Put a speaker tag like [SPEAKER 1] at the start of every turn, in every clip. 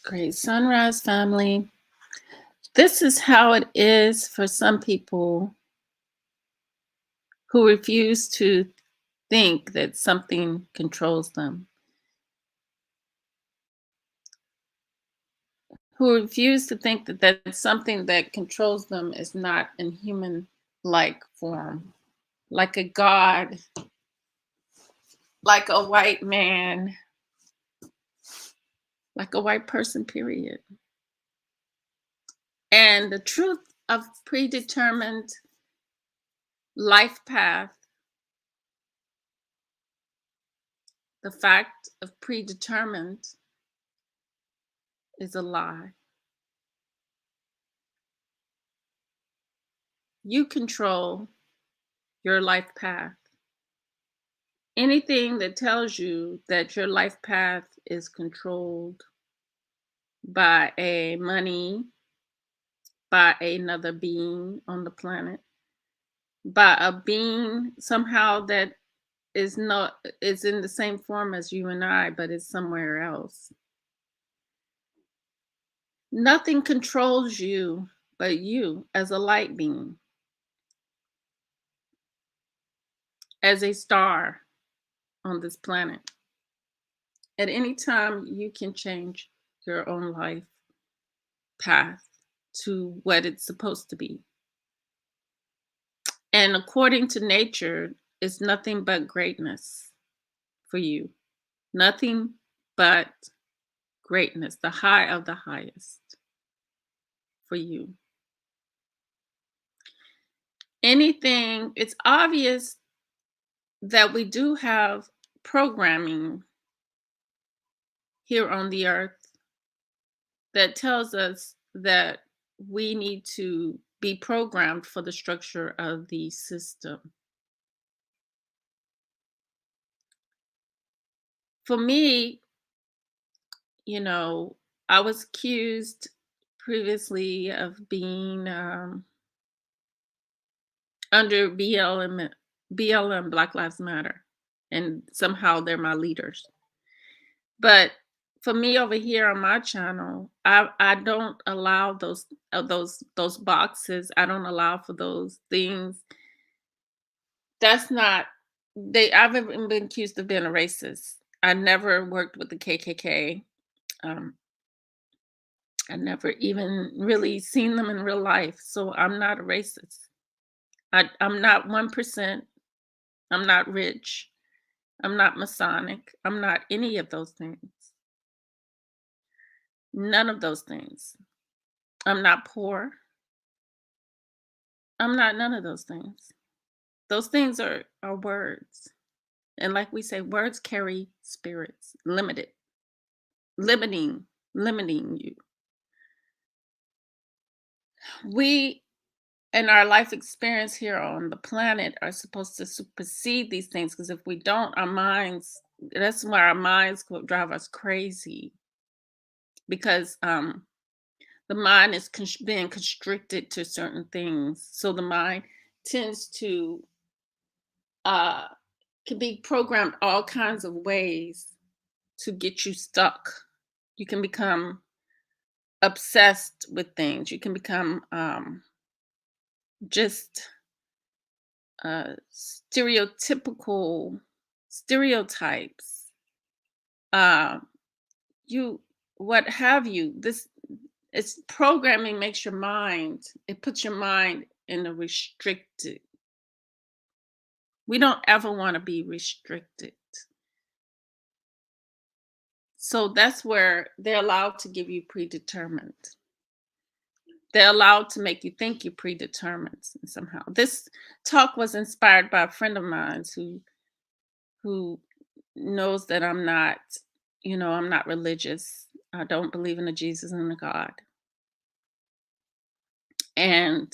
[SPEAKER 1] Great sunrise, family. This is how it is for some people who refuse to think that something controls them, who refuse to think that something that controls them is not in human like form, like a god, like a white man, like a white person, period. And the truth of predetermined life path, the fact of predetermined, is a lie. You control your life path. Anything that tells you that your life path is controlled by a money, by another being on the planet, by a being somehow that is in the same form as you and I, but is somewhere else. Nothing controls you but you as a light being, as a star on this planet. At any time, you can change your own life path to what it's supposed to be. And according to nature, it's nothing but greatness for you. Nothing but greatness, the high of the highest for you. Anything, it's obvious that we do have programming here on the earth that tells us that we need to be programmed for the structure of the system. For me, I was accused previously of being under BLM, Black Lives Matter, and somehow they're my leaders. But for me over here on my channel, I don't allow those boxes. I don't allow for those things. That's not they. I've even been accused of being a racist. I never worked with the KKK. Um, I never even really seen them in real life, so I'm not a racist. I'm not 1%. I'm not rich. I'm not Masonic. I'm not any of those things. None of those things. I'm not poor. I'm not none of those things. Those things are words. And like we say, words carry spirits, limiting, limiting you. We and our life experience here on the planet are supposed to supersede these things, because if we don't, that's why our minds will drive us crazy, because the mind is being constricted to certain things. So the mind tends to uh, can be programmed all kinds of ways to get you stuck. You can become obsessed with things. You can become just stereotypical stereotypes. Uh, you, what have you? This it's programming makes your mind. It puts your mind in a restricted. We don't ever want to be restricted. So that's where they're allowed to give you predetermined. They're allowed to make you think you're predetermined somehow. This talk was inspired by a friend of mine who knows that I'm not religious. I don't believe in a Jesus and a God. And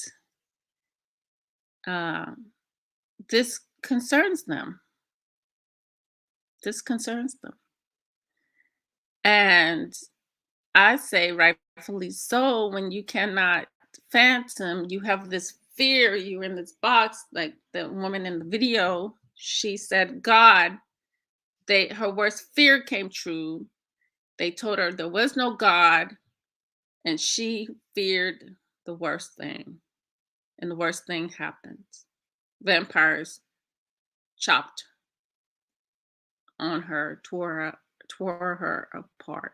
[SPEAKER 1] um, this concerns them. This concerns them. And I say rightfully so. When you cannot phantom, you have this fear, you're in this box, like the woman in the video, she said, God, her worst fear came true. They told her there was no God, and she feared the worst thing. And the worst thing happened. Vampires chopped on her, tore her apart.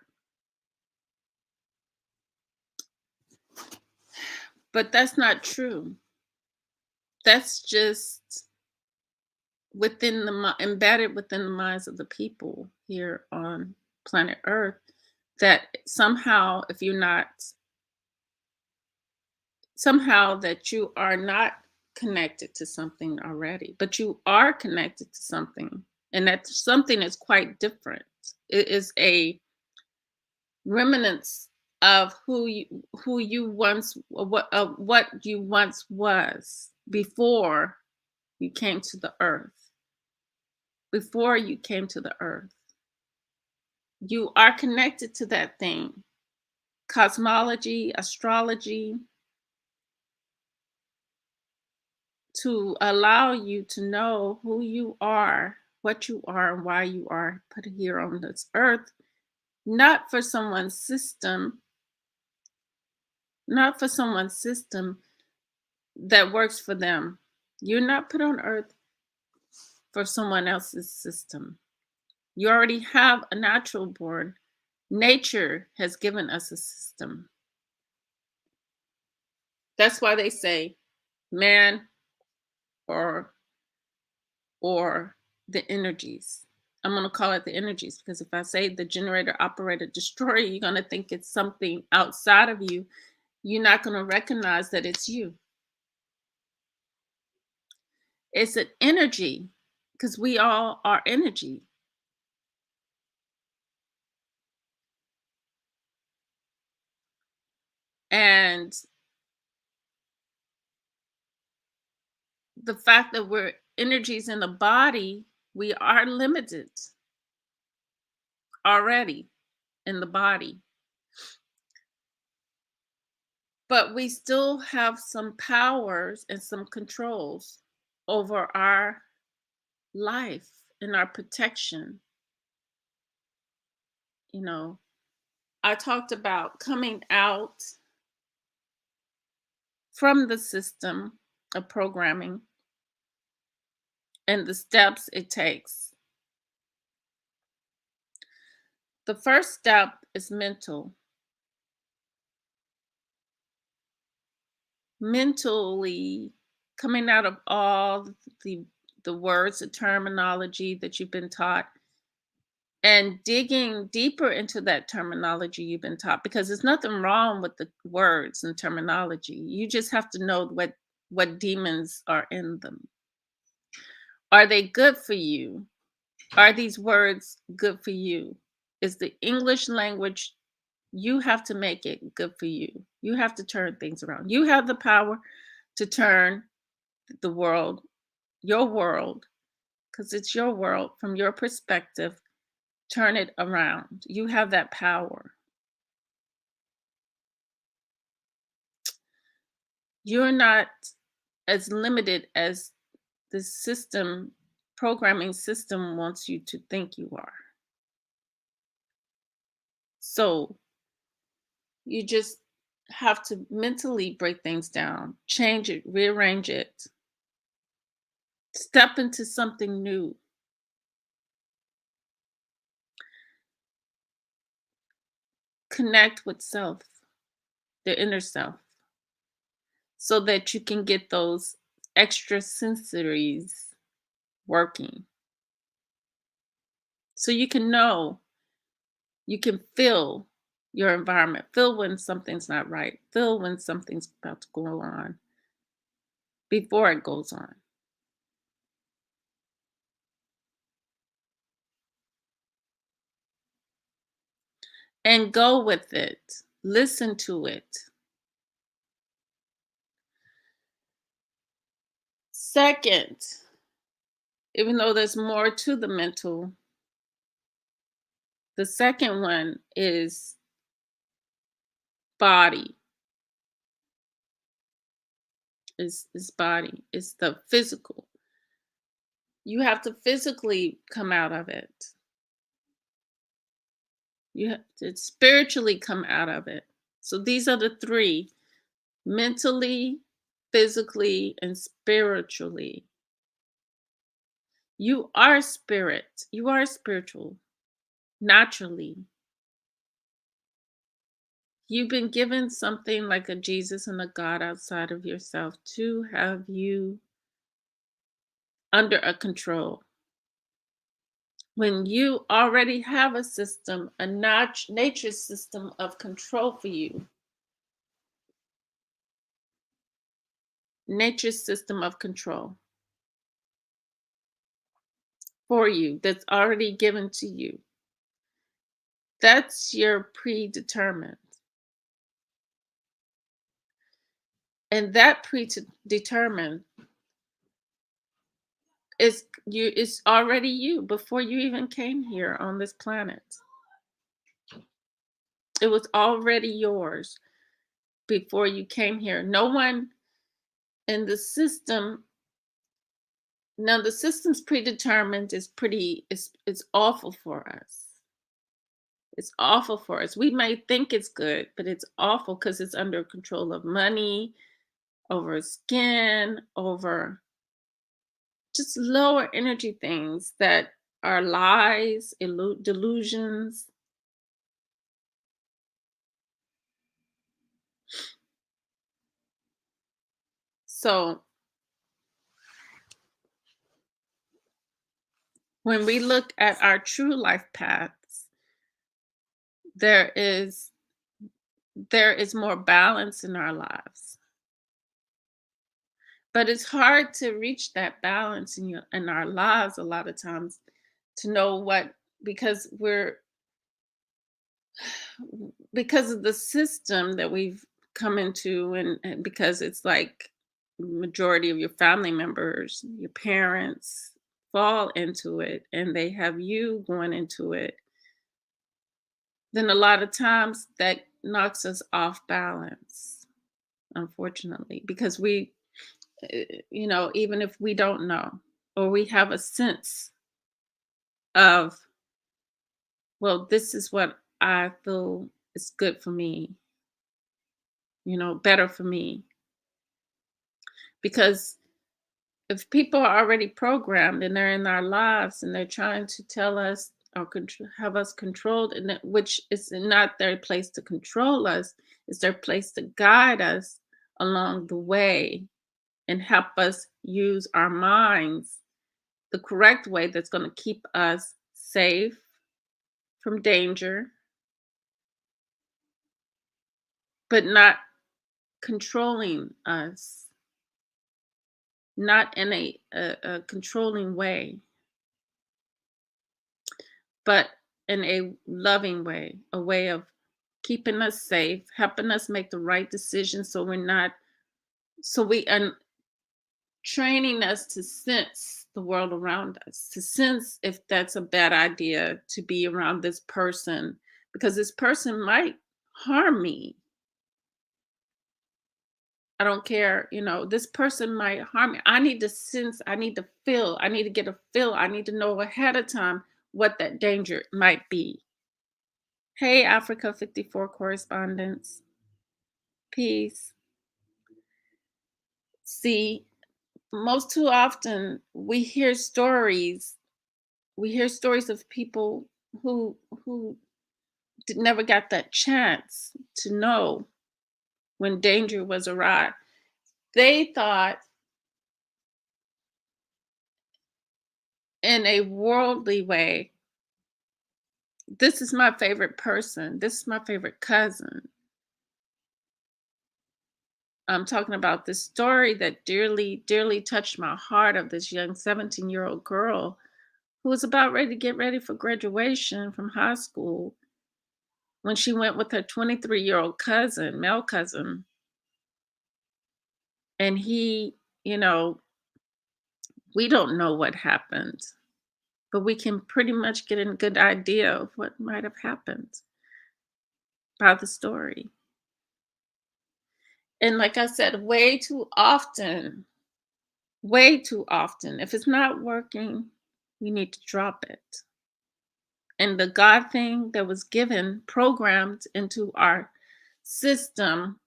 [SPEAKER 1] But that's not true. That's just embedded within the minds of the people here on planet Earth, that somehow, if you're not somehow that you are not connected to something already, but you are connected to something, and that something is quite different. It is a remnants of who you once, what you once was before you came to the earth. Before you came to the earth, you are connected to that thing. Cosmology, astrology, to allow you to know who you are, what you are, and why you are put here on this earth, not for someone's system, not for someone's system that works for them. You're not put on earth for someone else's system. You already have a natural born. Nature has given us a system. That's why they say man or or the energies. I'm going to call it the energies because if I say the generator, operator, destroyer, you're going to think it's something outside of you. You're not going to recognize that it's you. It's an energy because we all are energy. And the fact that we're energies in the body, we are limited already in the body. But we still have some powers and some controls over our life and our protection. You know, I talked about coming out from the system of programming and the steps it takes. The first step is mental. Mentally coming out of all the words, the terminology that you've been taught, and digging deeper into that terminology you've been taught, because there's nothing wrong with the words and terminology. You just have to know what demons are in them. Are they good for you? Are these words good for you? Is the English language, you have to make it good for you. You have to turn things around. You have the power to turn the world, your world, because it's your world from your perspective, turn it around. You have that power. You're not as limited as the system, programming system wants you to think you are. So you just have to mentally break things down, change it, rearrange it, step into something new. Connect with self, the inner self, so that you can get those extra sensories working. So you can know, you can feel your environment, feel when something's not right, feel when something's about to go on before it goes on. And go with it, listen to it. Second, even though there's more to the mental, the second one is body, is body, it's the physical. You have to physically come out of it. You have to spiritually come out of it. So these are the three: mentally, physically, and spiritually. You are spirit. You are spiritual naturally. You've been given something like a Jesus and a God outside of yourself to have you under a control. When you already have a system, a nature system of control for you, nature's system of control for you that's already given to you. That's your predetermined. And that predetermined is already you before you even came here on this planet. It was already yours before you came here. No one in the system. Now the system's predetermined is pretty. It's awful for us. It's awful for us. We may think it's good, but it's awful because it's under control of money, over skin, over just lower energy things that are lies, delusions. So when we look at our true life paths, there is there is more balance in our lives. But it's hard to reach that balance in our lives a lot of times to know what, because because of the system that we've come into, and because it's like majority of your family members, your parents fall into it and they have you going into it, then a lot of times that knocks us off balance, unfortunately, because even if we don't know, or we have a sense of, well, this is what I feel is good for me, better for me. Because if people are already programmed and they're in our lives and they're trying to tell us or have us controlled, and which is not their place to control us, it's their place to guide us along the way and help us use our minds the correct way that's going to keep us safe from danger, but not controlling us, not in a controlling way, but in a loving way, a way of keeping us safe, helping us make the right decisions, so we're not, so we are training us to sense the world around us, to sense if that's a bad idea to be around this person, because this person might harm me. I don't care, this person might harm me. I need to sense, I need to feel, I need to get a feel, I need to know ahead of time what that danger might be. Hey, Africa 54 correspondents. Peace. See, most too often we hear stories of people who never got that chance to know when danger was arrived. They thought in a worldly way, this is my favorite person, this is my favorite cousin. I'm talking about this story that dearly, dearly touched my heart, of this young 17-year-old girl who was about ready to get ready for graduation from high school when she went with her 23-year-old cousin, male cousin. And you know, we don't know what happened, but we can pretty much get a good idea of what might have happened by the story. And like I said, way too often, if it's not working, we need to drop it and the God thing that was given, programmed into our system,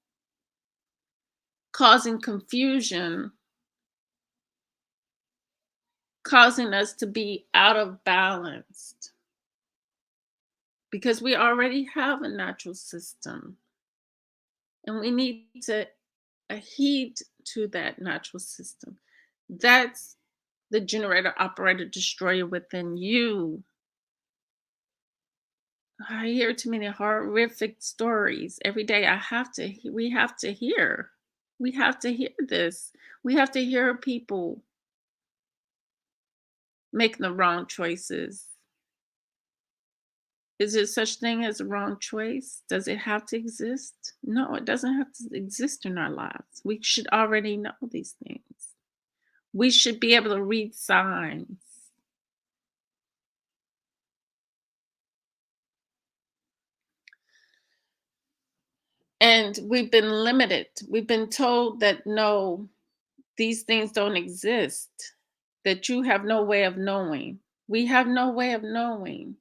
[SPEAKER 1] causing confusion, causing us to be out of balance because we already have a natural system and we need to heed to that natural system. That's the generator, operator, destroyer within you. I hear too many horrific stories every day. We have to hear. We have to hear this. We have to hear people making the wrong choices. Is there such thing as a wrong choice? Does it have to exist? No, it doesn't have to exist in our lives. We should already know these things. We should be able to read signs. And we've been limited. We've been told that no, these things don't exist, that you have no way of knowing. We have no way of knowing.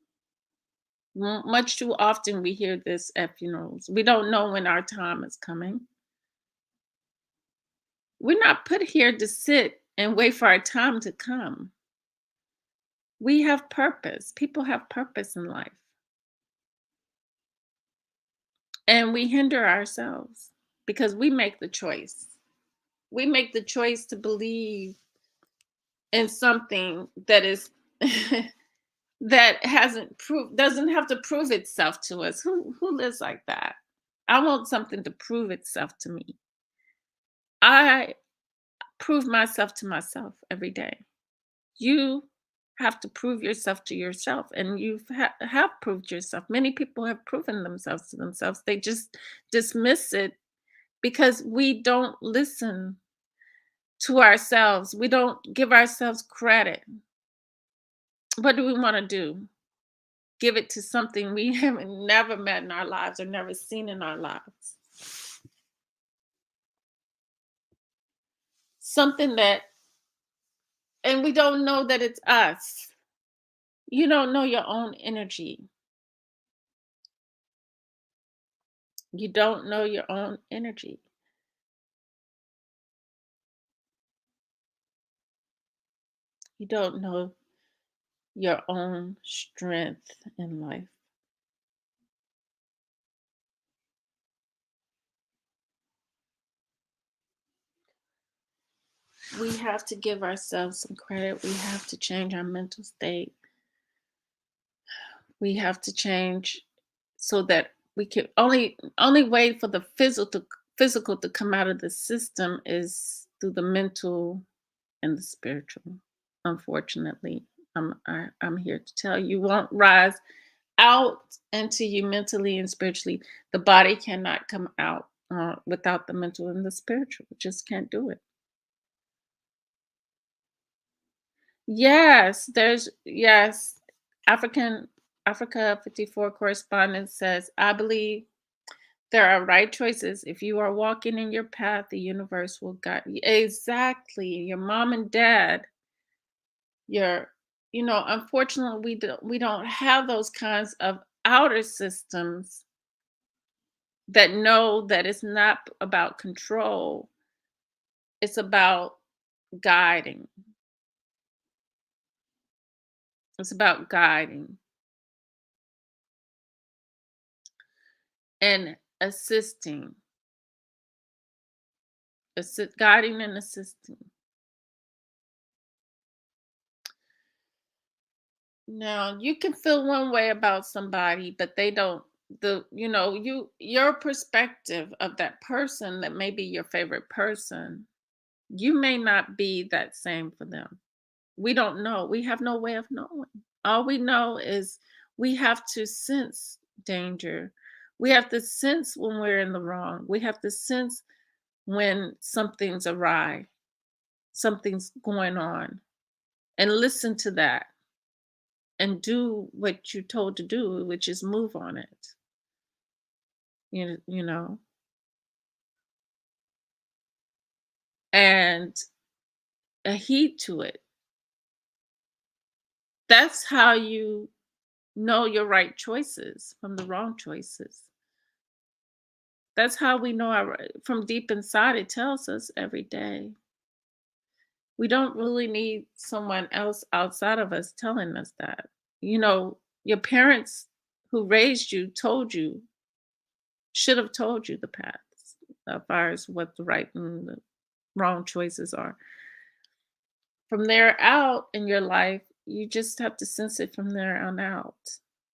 [SPEAKER 1] Much too often we hear this at funerals. We don't know when our time is coming. We're not put here to sit and wait for our time to come. We have purpose. People have purpose in life. And we hinder ourselves because we make the choice. We make the choice to believe in something that is that hasn't proved doesn't have to prove itself to us. Who lives like that? I want something to prove itself to me. I prove myself to myself every day. You have to prove yourself to yourself, and have proved yourself. Many people have proven themselves to themselves. They just dismiss it because we don't listen to ourselves. We don't give ourselves credit. What do we want to do? Give it to something we haven't never met in our lives or never seen in our lives. Something that, and we don't know that it's us. You don't know your own energy. You don't know your own energy. You don't know your own strength in life. We have to give ourselves some credit. We have to change our mental state. We have to change so that we can only way for the physical to come out of the system is through the mental and the spiritual. Unfortunately, I'm here to tell you won't rise out until you mentally and spiritually. The body cannot come out without the mental and the spiritual. It just can't do it. Yes. African Africa 54 correspondent says, I believe there are right choices. If you are walking in your path, the universe will guide you. Exactly. Your mom and dad, your, unfortunately we don't have those kinds of outer systems that know that it's not about control. It's about guiding. It's about guiding and assisting, guiding and assisting. Now, you can feel one way about somebody, but they don't your perspective of that person that may be your favorite person, you may not be that same for them. We don't know. We have no way of knowing. All we know is we have to sense danger. We have to sense when we're in the wrong. We have to sense when something's awry, something's going on, and listen to that and do what you're told to do, which is move on it. You know, and a heed to it. That's how you know your right choices from the wrong choices. That's how we know our from deep inside, it tells us every day. We don't really need someone else outside of us telling us that. Your parents who raised you told you, should have told you the paths as far as what the right and the wrong choices are. From there out in your life, you just have to sense it from there on out.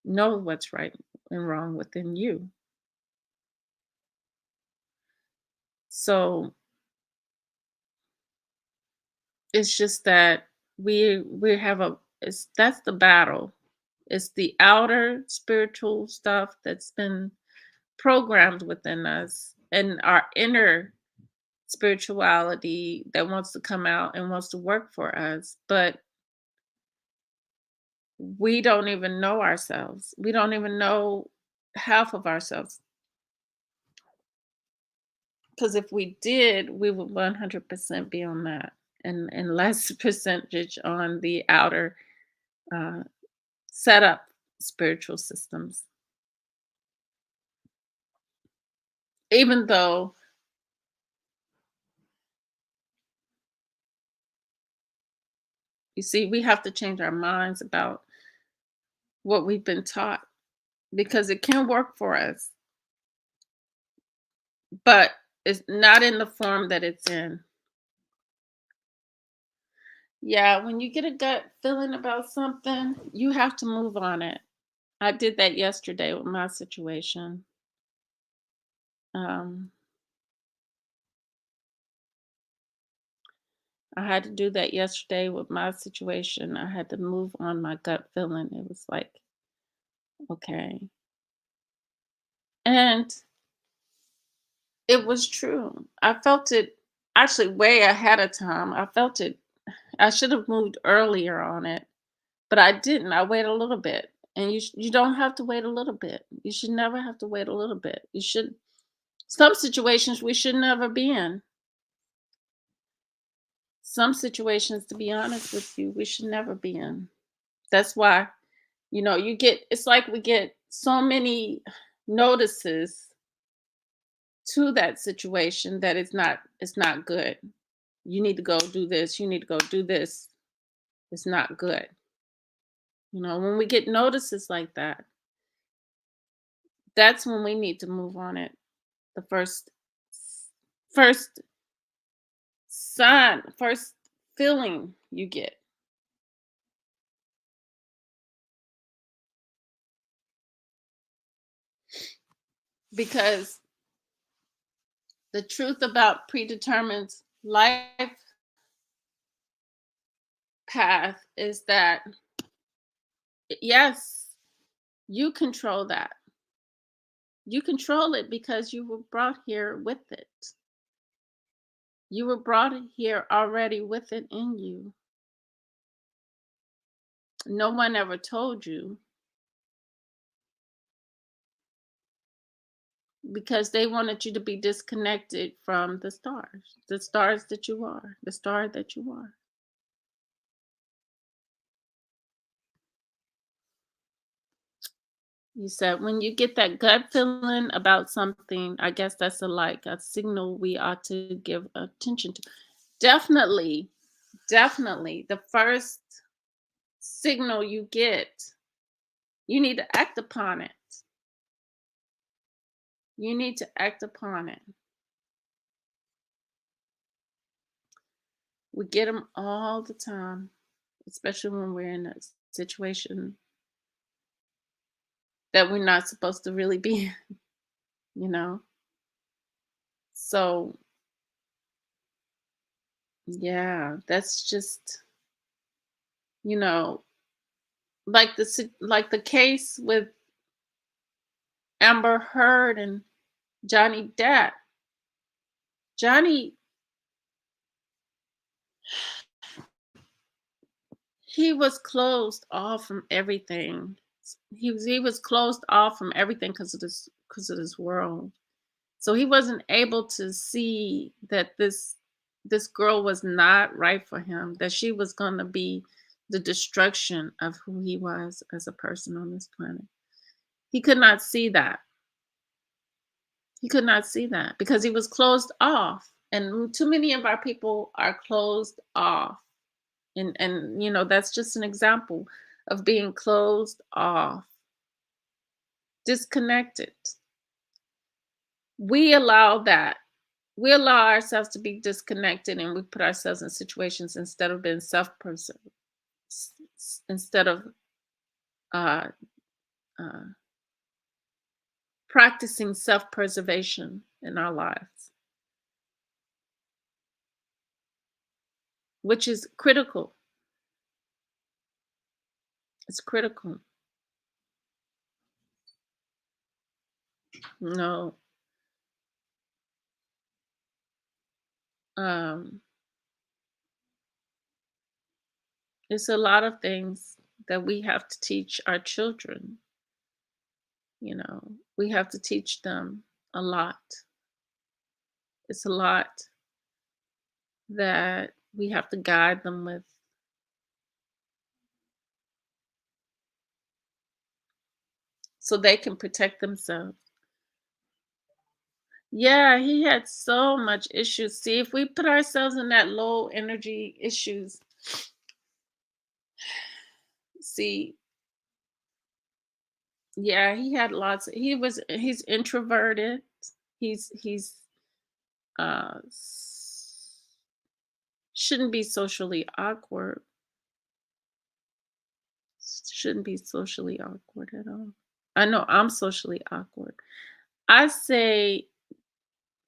[SPEAKER 1] Know what's right and wrong within you. So it's just that we have a it's that's the battle. It's the outer spiritual stuff that's been programmed within us and our inner spirituality that wants to come out and wants to work for us. But we don't even know ourselves. We don't even know half of ourselves. Because if we did, we would 100% be on that and less percentage on the outer uh, setup spiritual systems. Even though, you see, we have to change our minds about what we've been taught because it can work for us, but it's not in the form that it's in. Yeah, when you get a gut feeling about something, you have to move on it. I did that yesterday with my situation. Um, I had to do that yesterday with my situation. I had to move on my gut feeling. It was like, okay. And it was true. I felt it actually way ahead of time. I felt it. I should have moved earlier on it, but I didn't. I waited a little bit. And you don't have to wait a little bit. You should never have to wait a little bit. You should Some situations we should never be in. Some situations, to be honest with you, we should never be in. That's why, it's like we get so many notices to that situation that it's not good. You need to go do this. You need to go do this. It's not good. When we get notices like that, that's when we need to move on it. The first sign, first feeling you get. Because the truth about predetermined life path is that, yes, you control that. You control it because you were brought here with it. You were brought here already with it in you. No one ever told you because they wanted you to be disconnected from the stars that you are, the star that you are. You said when you get that gut feeling about something, I guess that's a signal we ought to give attention to. Definitely, definitely. The first signal you get, you need to act upon it. You need to act upon it. We get them all the time, especially when we're in a situation that we're not supposed to really be in, you know? So, yeah, that's just, you know, like the case with Amber Heard and Johnny Depp. Johnny, he was closed off from everything. He was closed off from everything because of this world. So he wasn't able to see that this girl was not right for him, that she was going to be the destruction of who he was as a person on this planet. He could not see that. He could not see that because he was closed off. And too many of our people are closed off. And that's just an example of being closed off, disconnected. We allow that. We allow ourselves to be disconnected and we put ourselves in situations instead of being instead of uh, uh, practicing self-preservation in our lives, which is critical. It's critical. No, um, it's a lot of things that we have to teach our children. We have to teach them a lot. It's a lot that we have to guide them with so they can protect themselves. Yeah, he had so much issues. See, if we put ourselves in that low energy issues, see, yeah, he had he's introverted. He's shouldn't be socially awkward. Shouldn't be socially awkward at all. I know I'm socially awkward. I say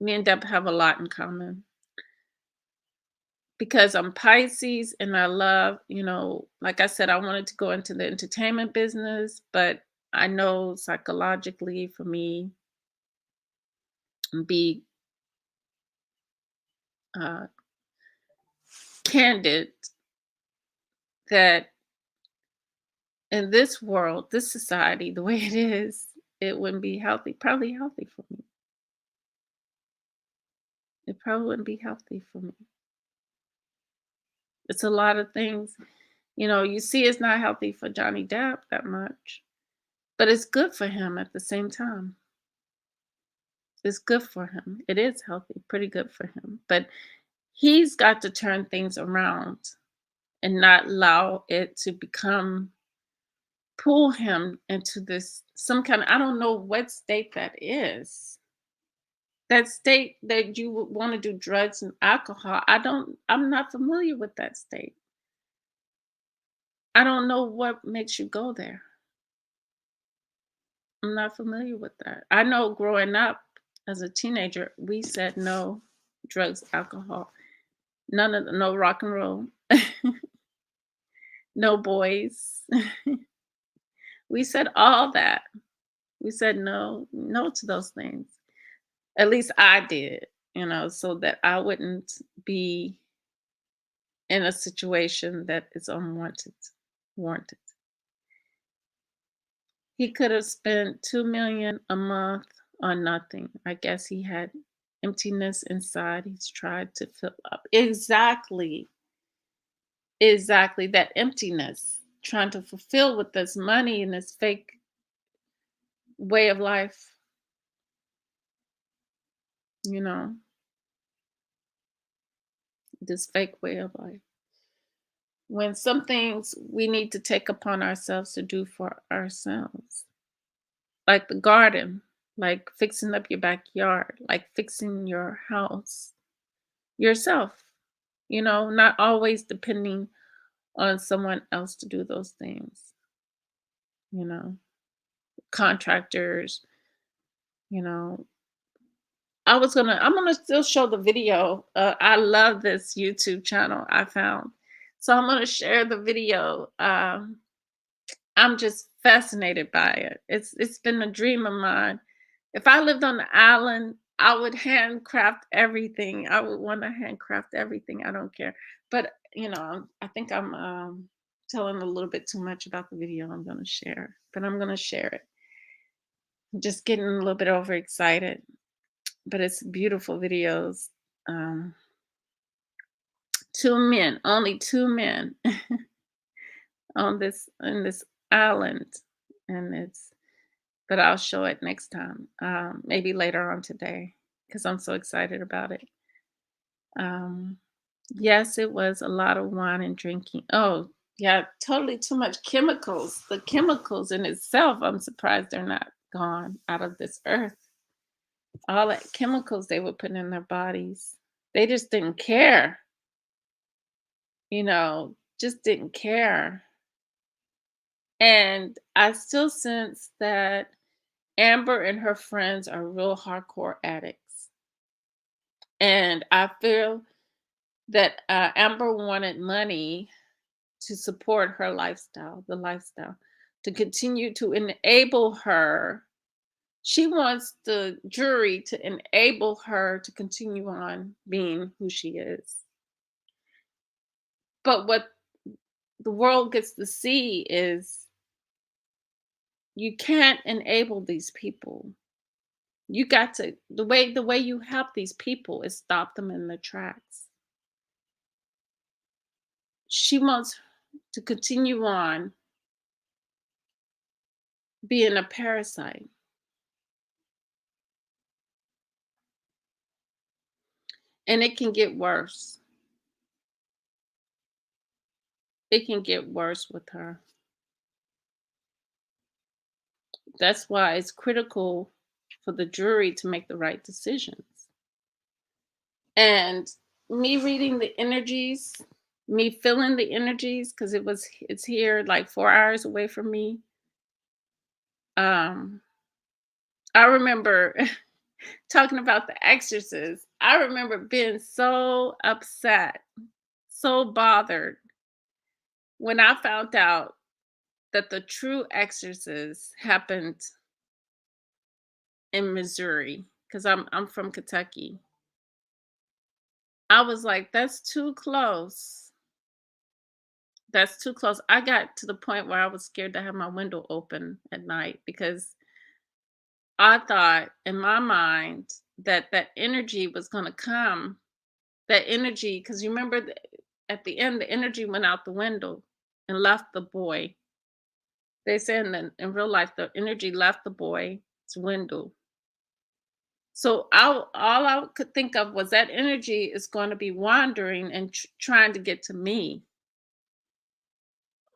[SPEAKER 1] me and Deb have a lot in common because I'm Pisces and I love, like I said, I wanted to go into the entertainment business, but I know psychologically for me, be uh, candid that in this world, this society, the way it is, it wouldn't be healthy, probably healthy for me. It probably wouldn't be healthy for me. It's a lot of things. You see it's not healthy for Johnny Depp that much, but it's good for him at the same time. It's good for him. It is healthy, pretty good for him. But he's got to turn things around and not allow it to pull him into this some kind of, I don't know what state that is. That state that you would want to do drugs and alcohol. I'm not familiar with that state. I don't know what makes you go there. I'm not familiar with that. I know growing up as a teenager, we said no drugs, alcohol, no rock and roll, no boys. We said all that. We said no, no to those things. At least I did, so that I wouldn't be in a situation that is unwanted, warranted. He could have spent 2 million a month on nothing. I guess he had emptiness inside. He's tried to fill up. Exactly. Exactly. That emptiness. Trying to fulfill with this money and this fake way of life, you know, this fake way of life. When some things we need to take upon ourselves to do for ourselves, like the garden, like fixing up your backyard, like fixing your house yourself, not always depending on someone else to do those things, you know, contractors, you know. I'm gonna still show the video. I love this YouTube channel I found. So I'm gonna share the video. I'm just fascinated by it. It's been a dream of mine. If I lived on the island, I would handcraft everything. I would want to handcraft everything. I don't care. But I think I'm telling a little bit too much about the video I'm gonna share. But I'm gonna share it. I'm just getting a little bit overexcited. But it's beautiful videos. Um, Two men, only two men. on this in this island, and it's but I'll show it next time, maybe later on today, because I'm so excited about it. Um, yes, it was a lot of wine and drinking. Oh, yeah, totally too much chemicals. The chemicals in itself, I'm surprised they're not gone out of this earth. All that chemicals they were putting in their bodies. They just didn't care, just didn't care. And I still sense that Amber and her friends are real hardcore addicts. And I feel that Amber wanted money to support her lifestyle, the lifestyle, to continue to enable her. She wants the jury to enable her to continue on being who she is. But what the world gets to see is you can't enable these people. You got to the way you help these people is stop them in their tracks. She wants to continue on being a parasite. And it can get worse. It can get worse with her. That's why it's critical for the jury to make the right decisions. And me reading the energies, me feeling the energies, because it's here like 4 hours away from me. Um, I remember talking about The Exorcist. I remember being so upset, so bothered when I found out that the true exorcist happened in Missouri, because I'm from Kentucky. I was like, that's too close. That's too close. I got to the point where I was scared to have my window open at night because I thought in my mind that that energy was going to come. That energy, because you remember at the end, the energy went out the window and left the boy. They said in real life, the energy left the boy's window. So all I could think of was that energy is going to be wandering and trying to get to me.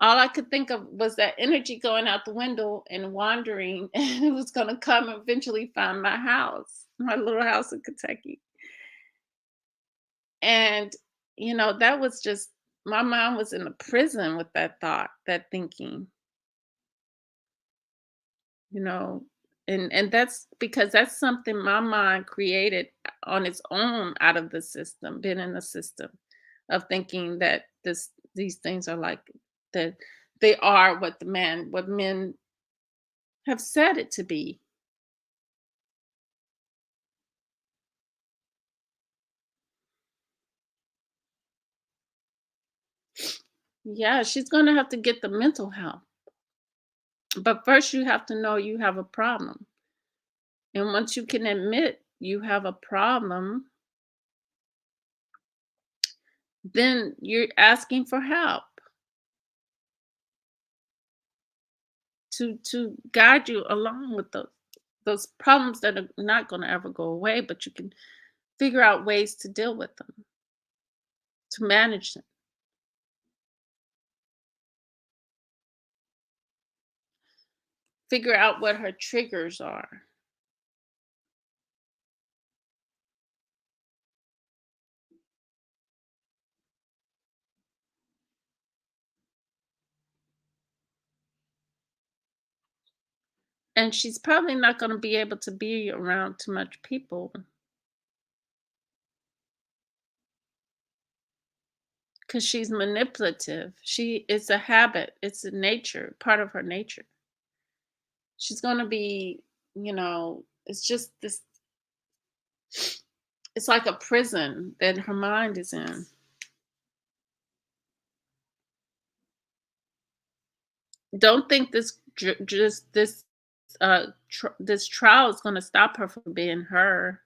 [SPEAKER 1] All I could think of was that energy going out the window and wandering, and it was going to come and eventually find my house, my little house in Kentucky. And, that was just, my mind was in a prison with that thought, that thinking, you know. And that's because that's something my mind created on its own out of the system, been in the system of thinking that these things are like that they are what men have said it to be. Yeah, she's going to have to get the mental help. But first you have to know you have a problem. And once you can admit you have a problem, then you're asking for help to guide you along with those problems that are not going to ever go away, but you can figure out ways to deal with them, to manage them, figure out what her triggers are. And she's probably not going to be able to be around too much people because she's manipulative. It's a habit, it's a nature, part of her nature. She's going to be, it's just this, it's like a prison that her mind is in. Don't think just this trial is going to stop her from being her.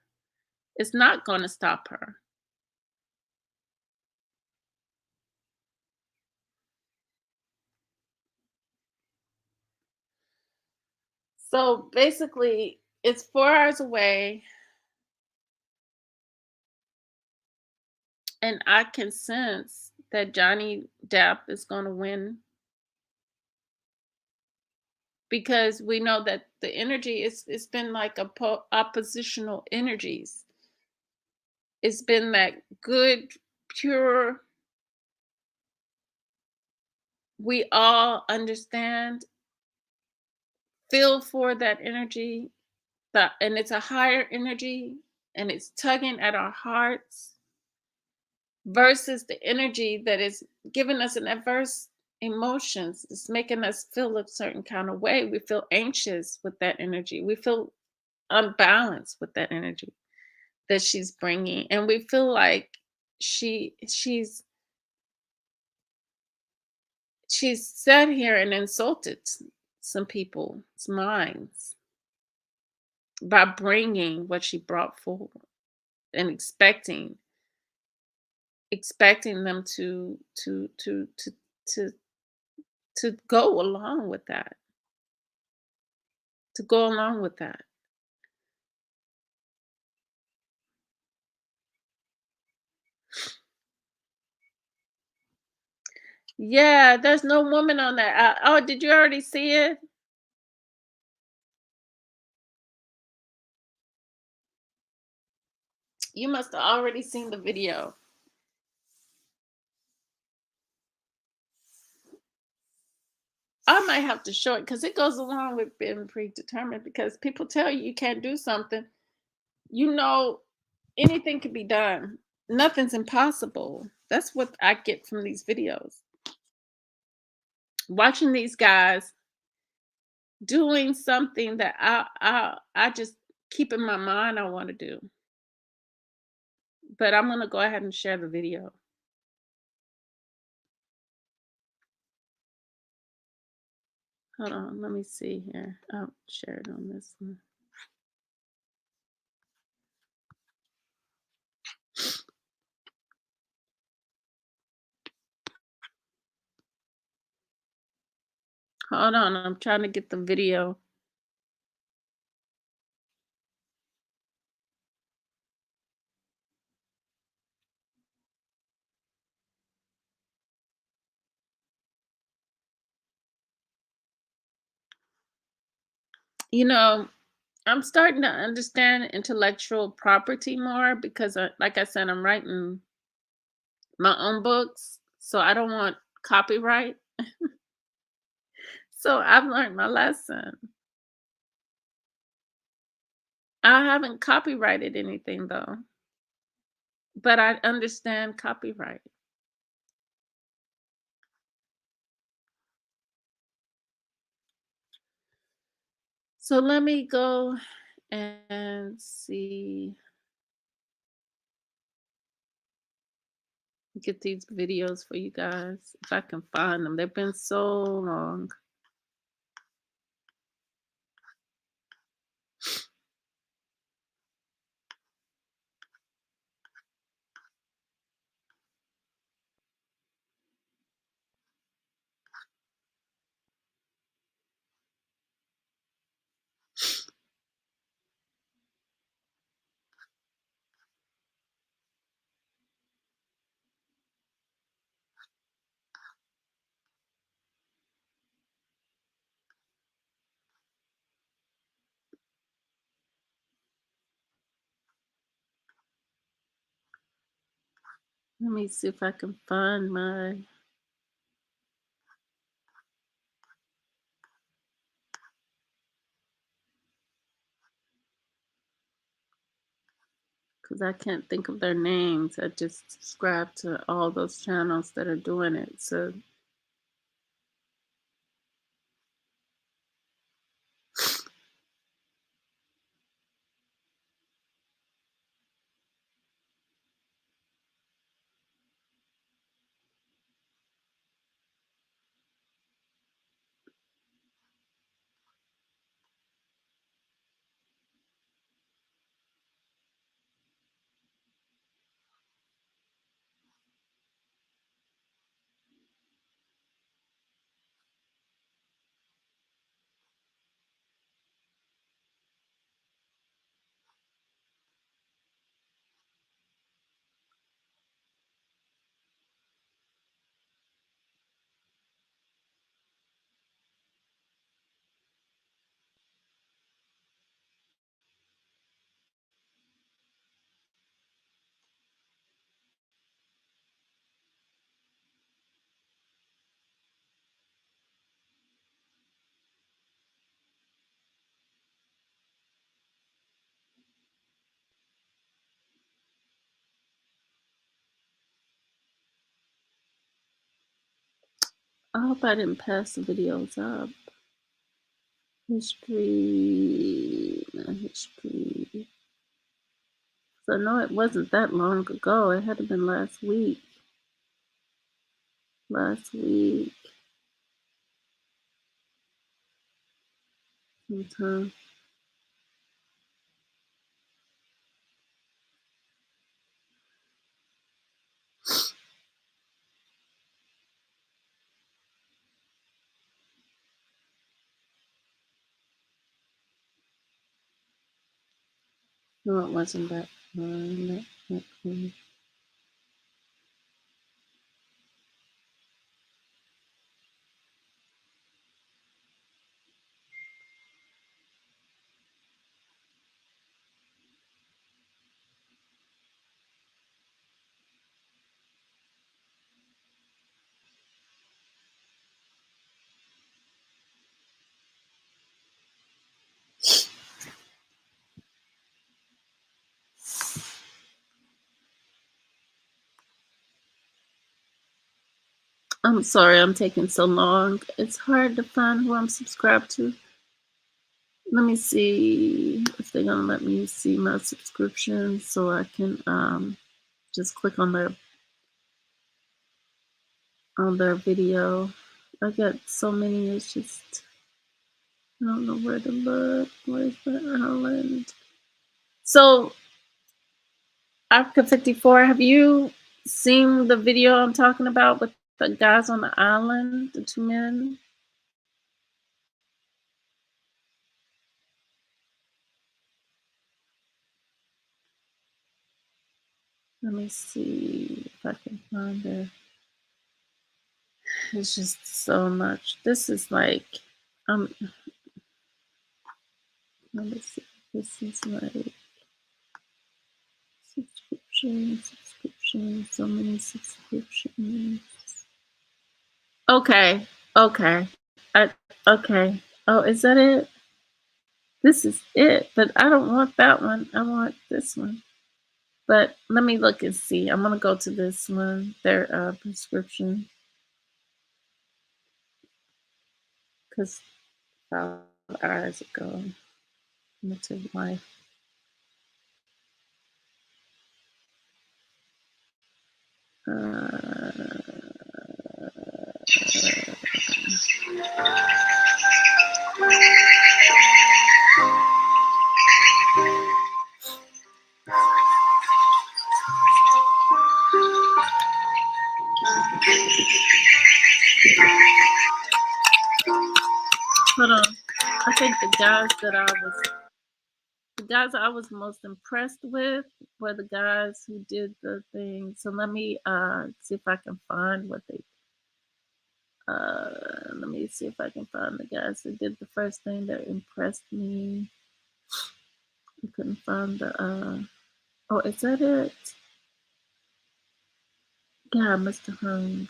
[SPEAKER 1] It's not going to stop her. So basically, it's 4 hours away, and I can sense that Johnny Depp is going to win because we know that the energy is it's been like oppositional energies. It's been that good, pure. We all understand, feel for that energy, and it's a higher energy, and it's tugging at our hearts versus the energy that is giving us an adverse emotions. It's making us feel a certain kind of way. We feel anxious with that energy. We feel unbalanced with that energy that she's bringing, and we feel like she's sat here and insulted some people's minds by bringing what she brought forward and expecting them to to go along with that, to go along with that. Yeah, there's no woman on that. Oh, did you already see it? You must have already seen the video. I might have to show it because it goes along with being predetermined. Because people tell you you can't do something, you know, anything can be done. Nothing's impossible. That's what I get from these videos. Watching these guys doing something that I just keep in my mind I want to do. But I'm gonna go ahead and share the video. Hold on, let me see here. I'll share it on this one. Hold on, I'm trying to get the video. You know, I'm starting to understand intellectual property more because, like I said, I'm writing my own books, so I don't want copyright. So I've learned my lesson. I haven't copyrighted anything though, but I understand copyright. So let me go and see, get these videos for you guys if I can find them. They've been so long. Let me see if I can find my. Because I can't think of their names. I just subscribe to all those channels that are doing it. So hope I didn't pass the videos up. History, not history. So no, it wasn't that long ago. It had to have been last week. Last week, sometime. No, it wasn't that long. Not clean. I'm sorry I'm taking so long. It's hard to find who I'm subscribed to. Let me see if they're gonna let me see my subscriptions so I can just click on their video. I got so many, it's just I don't know where to look. Where's the island? So Africa 54, have you seen the video I'm talking about with the guys on the island, the two men? Let me see if I can find it. It's just so much. This is like, let me see. This is like subscription, so many subscriptions. Okay, okay, okay. Oh, is that it? This is it, but I don't want that one. I want this one. But let me look and see. I'm gonna go to this one, their prescription, because 5 hours ago, limited life. Hold on. I think the guys I was most impressed with were the guys who did the thing. So let me see if I can find what they let me see if I can find the guys who did the first thing that impressed me. I couldn't find the oh, is that it? Yeah, Mr. Hung.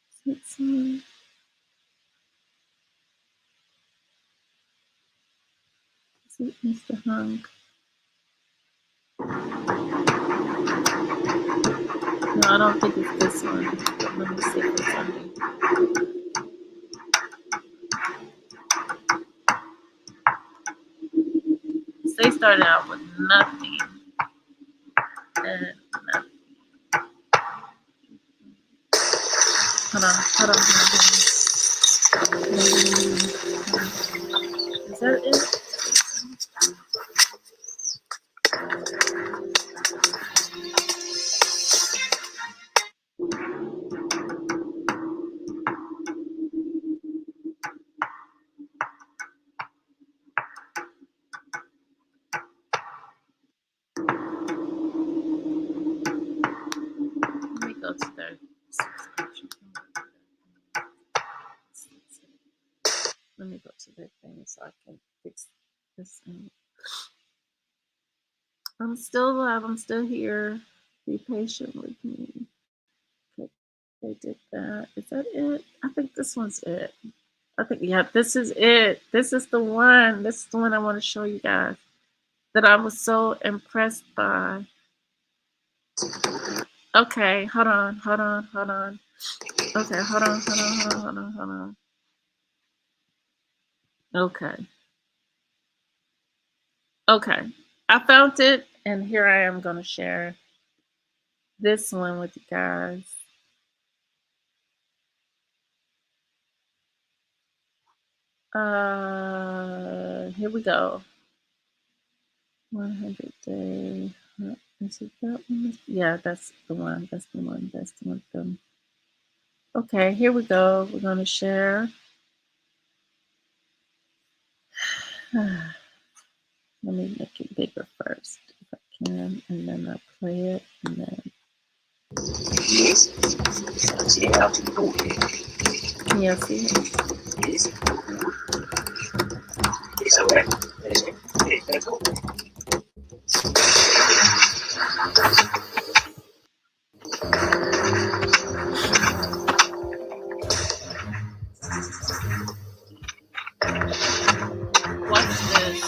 [SPEAKER 1] Is it some- is it Mr. Hung? No, I don't think it's this one. But let me see if it's on here. They started out with nothing. And nothing. Hold on. Is that it? Let me go to their subscription. Let me go to their thing so I can fix this thing. I'm still alive. I'm still here. Be patient with me. Okay, they did that. Is that it? I think this one's it. I think, yeah, this is it. This is the one. This is the one I want to show you guys that I was so impressed by. Okay, hold on. Okay, hold on. Okay. Okay. I found it, and here I am gonna share this one with you guys. Here we go. 100 day. Is it that one? Yeah, that's the one. That's the one. That's the one. Okay, here we go. We're gonna share. Let me make it bigger first, if I can, and then I'll play it, and then. Yes. Can you see it? Yes. It's okay. Watch this.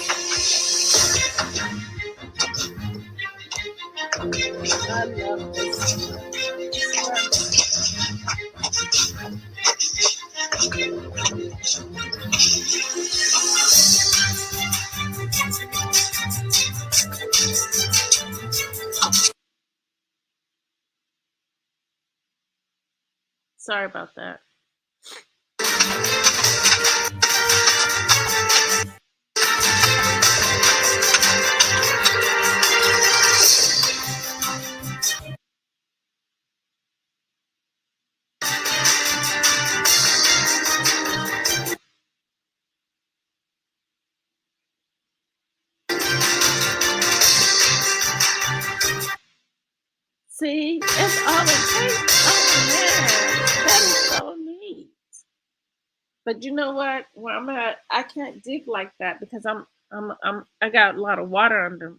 [SPEAKER 1] I love this. Sorry about that. See, it's all it takes. Oh man, that is so neat. But you know what? Where I'm at, I can't dig like that because I got a lot of water under.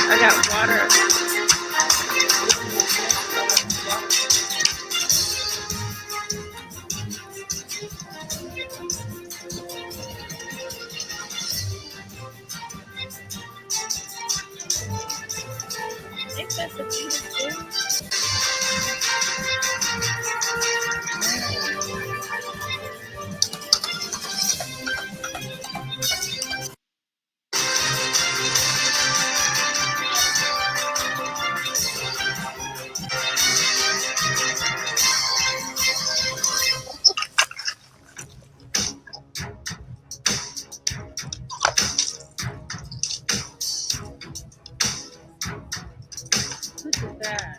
[SPEAKER 1] I got water. Ain't that the cutest thing? Look at that.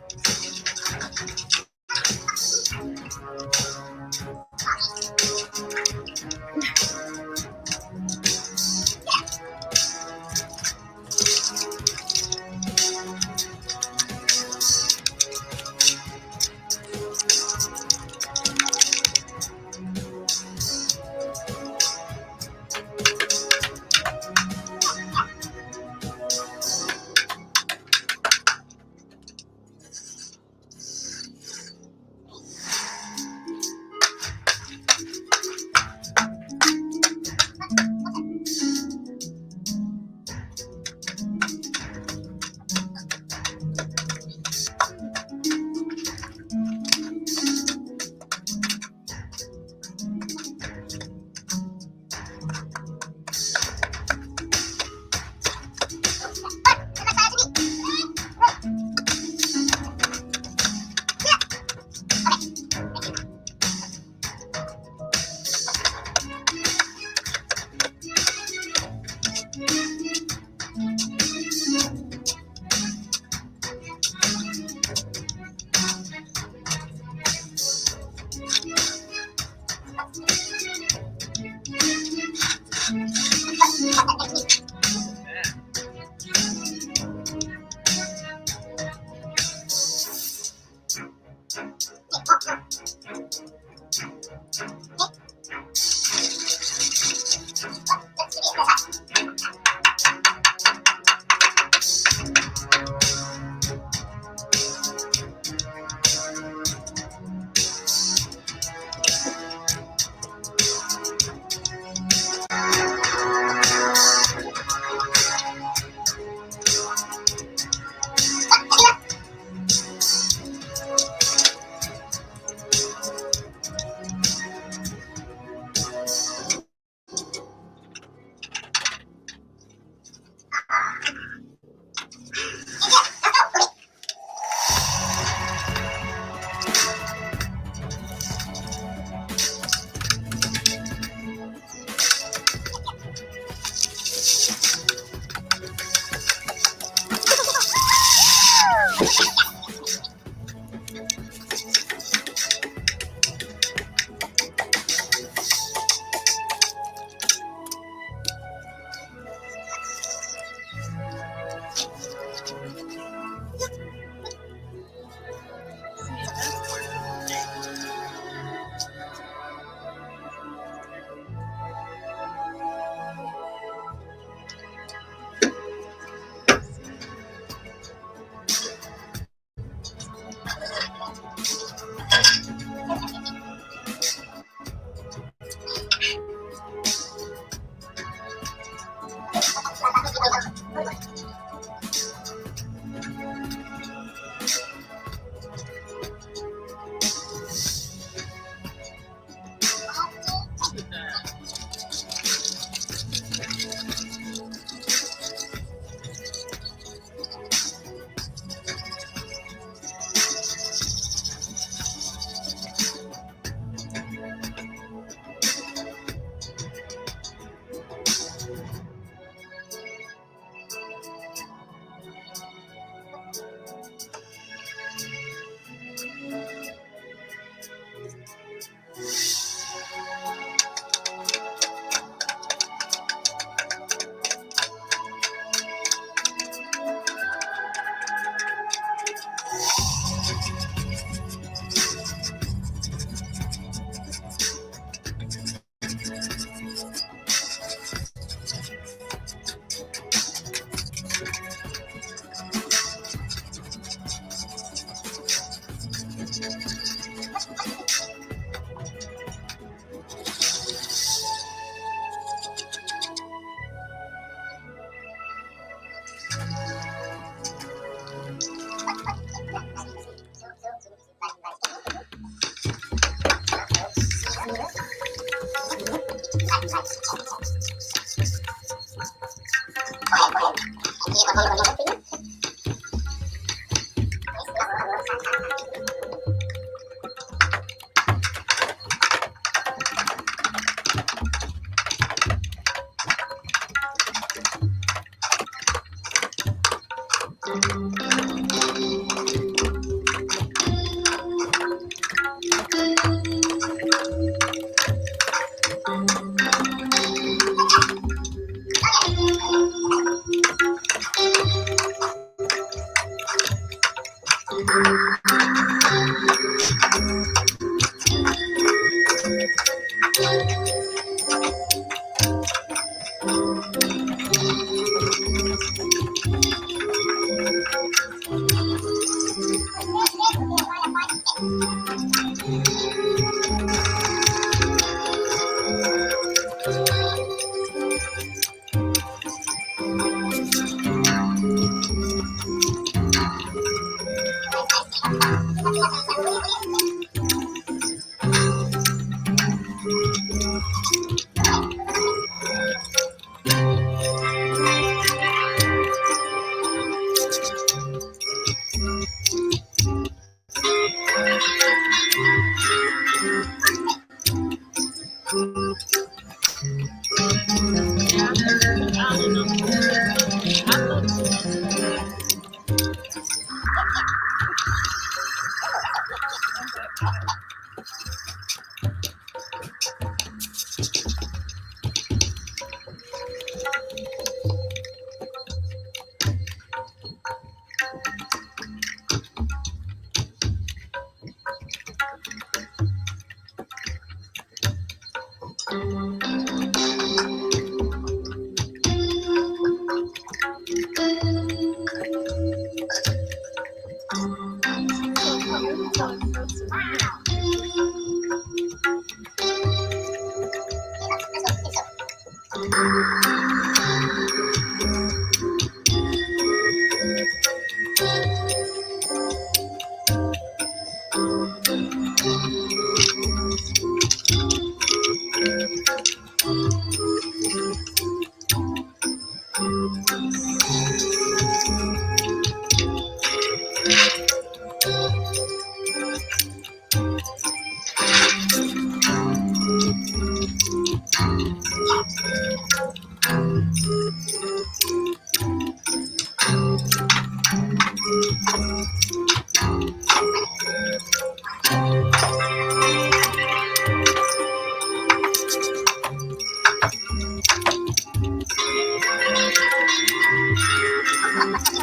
[SPEAKER 1] Sorry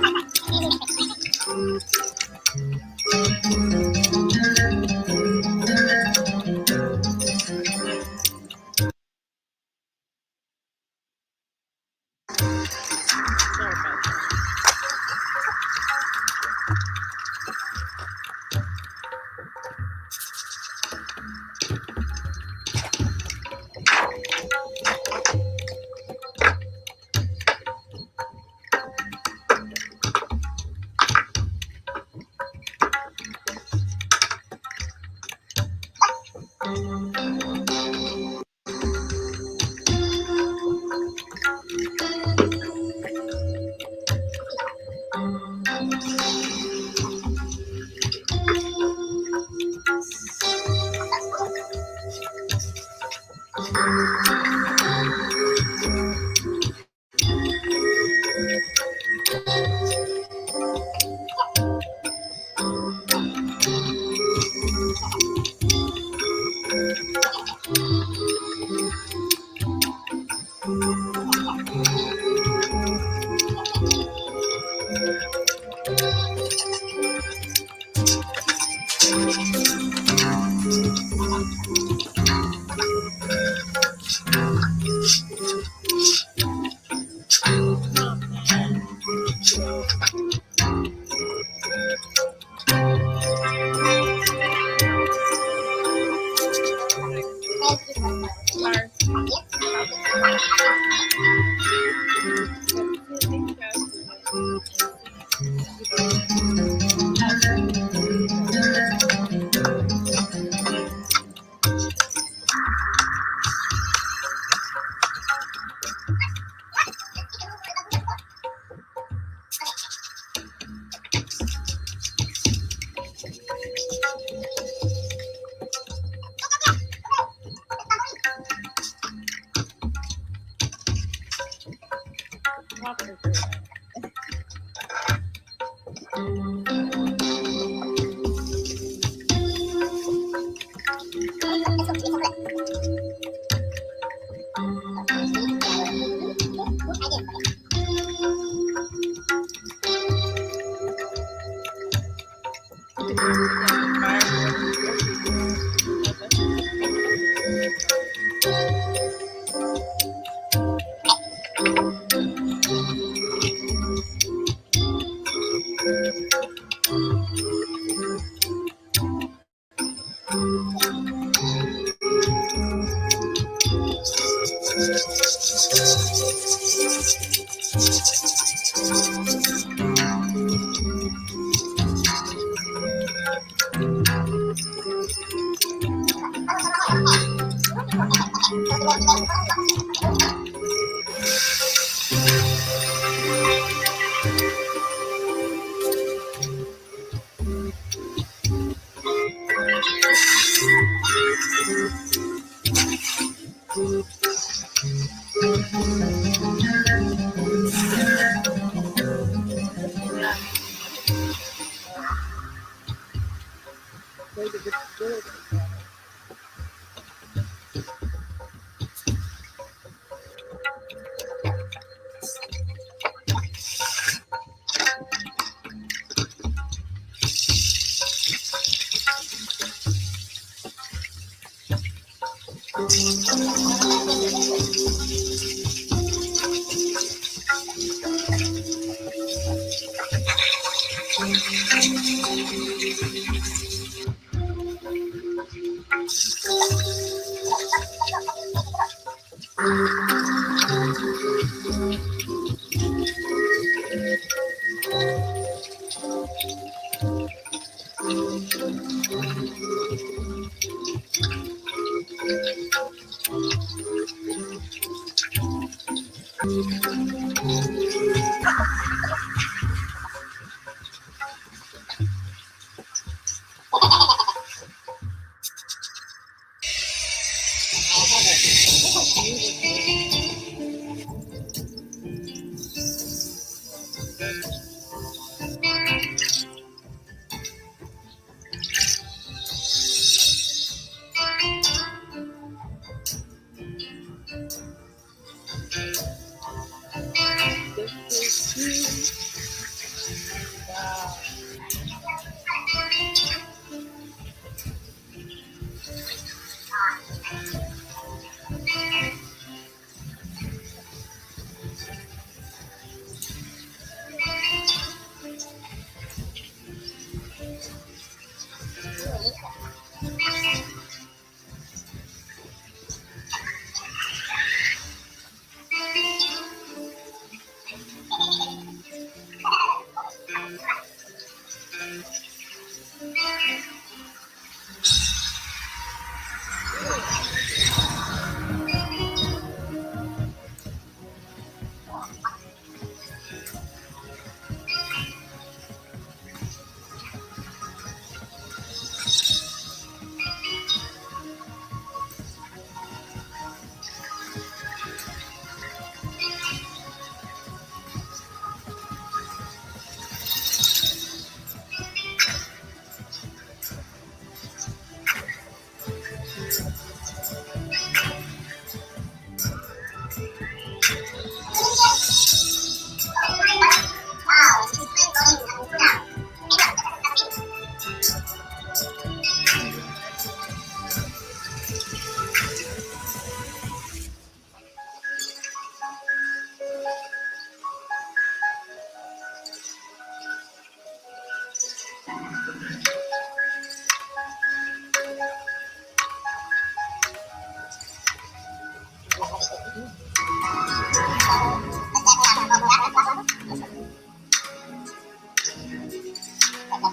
[SPEAKER 1] about that.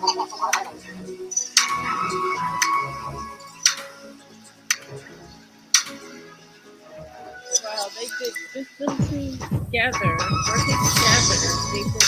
[SPEAKER 1] Well, they did just them two together, working together. They did.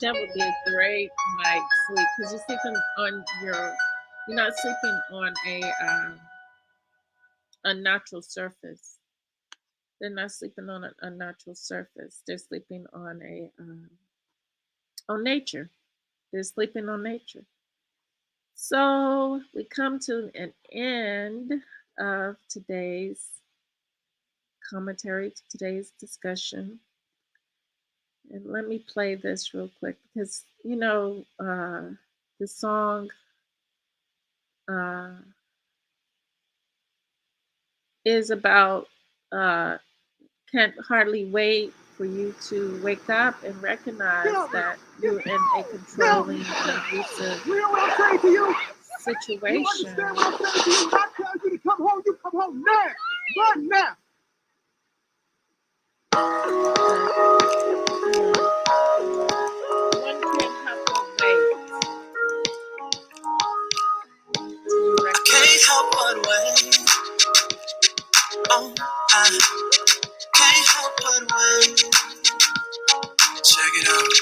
[SPEAKER 1] That would be a great night sleep because you're sleeping on you're not sleeping on a natural surface. They're not sleeping on a natural surface. They're sleeping on nature. They're sleeping on nature. So we come to an end of today's commentary, to today's discussion. And let me play this real quick because, the song uh, is about can't hardly wait for you to wake up and recognize that you're in a controlling and abusive situation.
[SPEAKER 2] You understand what I'm saying to you? When I tell you to come home, you come home now. Run now.
[SPEAKER 1] One can't help but wait.
[SPEAKER 2] Can't help but wait. Oh, I can't
[SPEAKER 3] but wait. Check it out.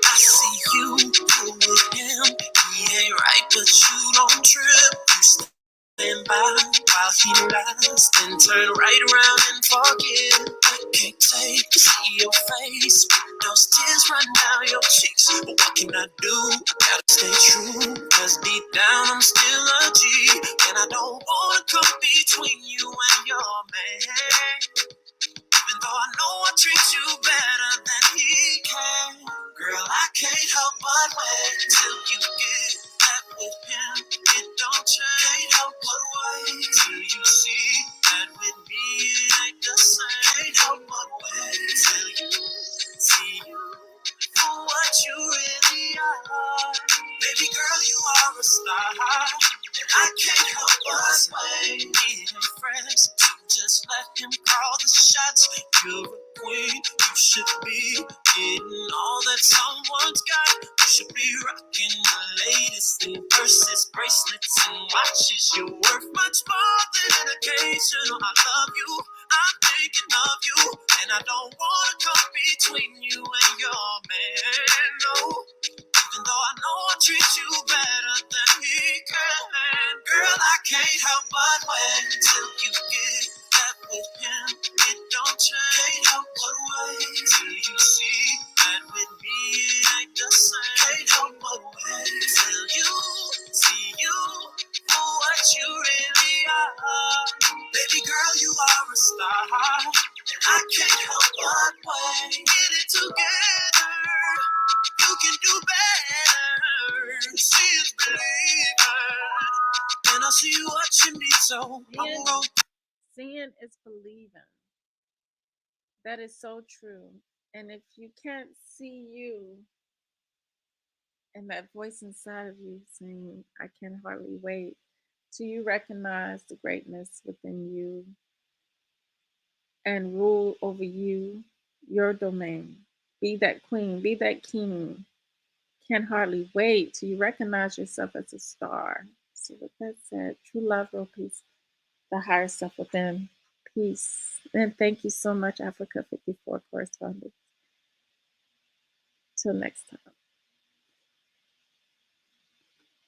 [SPEAKER 3] I see you cool with him. He ain't right, but you don't trip. You stand by while he lies, then turn right around and forget. Can't take to see your face. Those tears run down your cheeks. But what can I do? Gotta stay true. Cause deep down I'm still a G. And I don't wanna come between you and your man. Even though I know I treat you better than he can. Girl, I can't help but wait till you get that with him. It don't change. Can't help but wait till you see that with me it ain't the same. Can't help but wait till you see you for what you really are. Baby girl, you are a star. And I can't help but wait. It ain't fresh, so just let him call the shots. You're a queen, you should be getting all that someone's got. You should be rocking the latest in purses, bracelets, and watches. You're worth much more than an occasional. I love you, I'm thinking of you, and I don't wanna come between you and your man, no. Even though I know I treat you better than he can. Girl, I can't help but wait till you get that with him. It don't change. Can't help but wait till you see that with me it ain't the same. Can't help but wait till you see you for what you really are. Baby girl, you are a star. And I can't help but wait. Get it together. You can do better. See is believing. And I see what you need, so I'm going.
[SPEAKER 1] Seeing is believing. That is so true. And if you can't see you and that voice inside of you saying, I can hardly wait till you recognize the greatness within you and rule over you, your domain. Be that queen, be that king. Can hardly wait till you recognize yourself as a star. So, with that said, true love, real peace, the higher self within. Peace. And thank you so much, Africa 54 correspondent. Till next time.